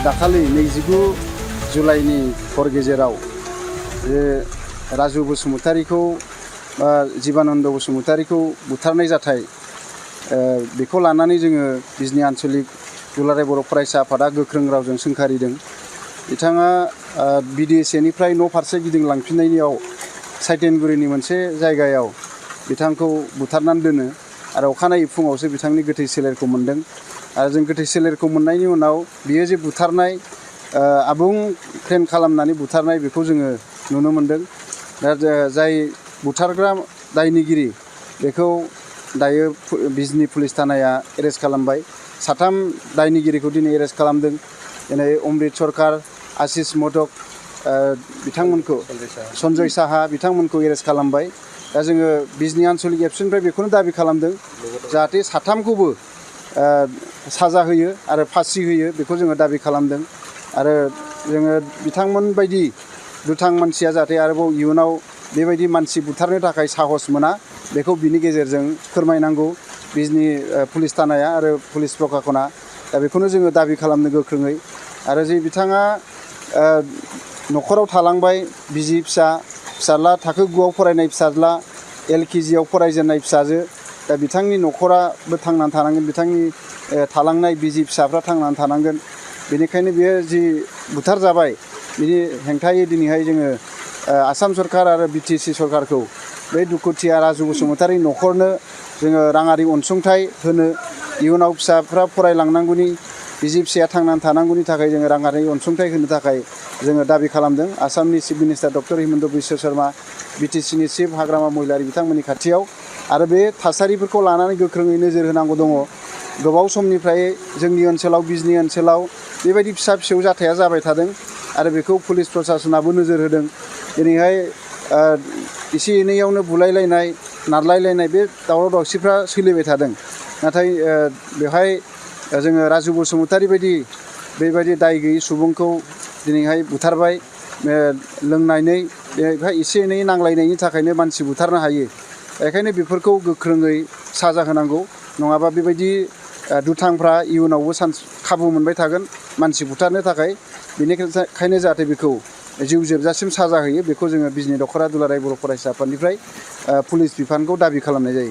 दाखालि 29 जुलाइनि हर गेजेराव राजु बसुमतारीखौ जीबानन्द बसुमतारीखौ बुथारनाय जाथाय बेखौ लानानै जोङो बिजनी आन्चलिक दुलाराय बर' फरायसा आफादा गोख्रों रावजों सोंखारिदों। बिथाङा BDSAनिफ्राय न' फारसे गिदिंलांफिननायाव साइटेनगुरिनि मोनसे जायगायाव बिथांखौ बुथारनानै दोनो आरो अखानायै फुङावसो बिथांनि गोथै सोलेरखौ मोन्दों। आरो जों गोथै सोलेरखौ मोननायनि उनाव बियो जे बुथारनाय आबुं प्लेन खालामनानै बुथारनाय बेखौ जोङो नुनो मोन्दों। दा जाय बुथारग्रा दायनिगिरि बेखौ दायो बिजनी पुलिस थानाया एरेस्ट खालामबाय। 3 दायनिगिरिखौ दिनै एरेस्ट खालामदों। दिनै अमृत सरकार, आशिष मोदक बिथांमोनखौ सन्जय साहा बिथांमोनखौ एरेस्ट खालामबाय। दा जोङो बिजनी आन्चलिक एबसुनिफ्राय बेखौनो दाबि खालामदों जाहाथे 3खौबो साजा होयो आरो फासि होयो बेखौ जोङो दाबि खालामदों। आरो जोङो बिथांमोन बायदि दुथां मानसिया जाहाथे आरोबाव इयुनाव बेबायदि मानसि बुथारनो थाखाय साहस मोना बेखौ बिनि गेजेरजों फोरमायनांगौ बिजनी पुलिस थानाया आरो पुलिस प्रशासना। दा बेखौनो जोङो दाबि खालामनो गोख्रोङै। आरो जे बिथाङा न'खराव थालांबाय, बिसि फिसाज्ला थाखो 9आव फरायनाय फिसाज्ला, LKGआव फरायजेननाय फिसाजो। दा बिथांनि न'खराबो थांनानै थानांगोन, बिथांनि थालांनाय बिसि फिसाफ्रा थांनानै थानांगोन। बेनिखायनो बियो जि बुथार जाबाय बिनि हेंथायै दिनैहाय जोङो आसाम सरकार आरो BTC सरकारखौ बे दुखुथिया राजु बसुमतारी न'खरनो जोङो राङारि अनसुंथाइ होनो, इयुनाव फिसाफ्रा फरायलांनांगौनि, बिसि फिसाया थांनानै थानांगौनि थाखाय जोङो राङारि अनसुंथाइ होनो थाखाय जोङो दाबि खालामदों। आसामनि chief minister doctor Himanta Biswa Sarma, BTCनि चिफ हाग्रामा महिलारि बिथांमोननि खाथियाव। आरो बे थासारिफोरखौ लानानै गोख्रोङै नोजोर होनांगौ दङ। गोबाव समनिफ्राय जोंनि ओनसोलाव, बिजनी ओनसोलाव बेबायदि फिसा फिसौ जाथाया जाबाय थादों आरो बेखौ पुलिस प्रशासनाबो नोजोर होदों। दिनैहाय एसे एनैयावनो बुलायलायनाय, नारलायलायनाय बे दावराव दावसिफ्रा सोलिबाय थादों। नाथाय बेवहाय जोङो राजु बसुमतारी बायदि बेबायदि दाय गैयै सुबुंखौ दिनैहाय बुथारबाय। लोंनानै बेवहाय एसे एनै नांलायनायनि थाखायनो मानसि बुथारनो हायो। बेखायनो बेफोरखौ गोख्रोङै साजा होनांगौ, नङाबा बेबायदि दुथांफ्रा इयुनावबो खाबु मोनबाय थागोन मानसि बुथारनो थाखाय। बेनिखायनो जाहाथे बेखौ जिउ जोबजासिम साजा होयो बेखौ जोङो बिजनी दख'रा दुलाराय बर' फरायसा आफादनिफ्राय पुलिस बिफानखौ दाबि खालामनाय जायो।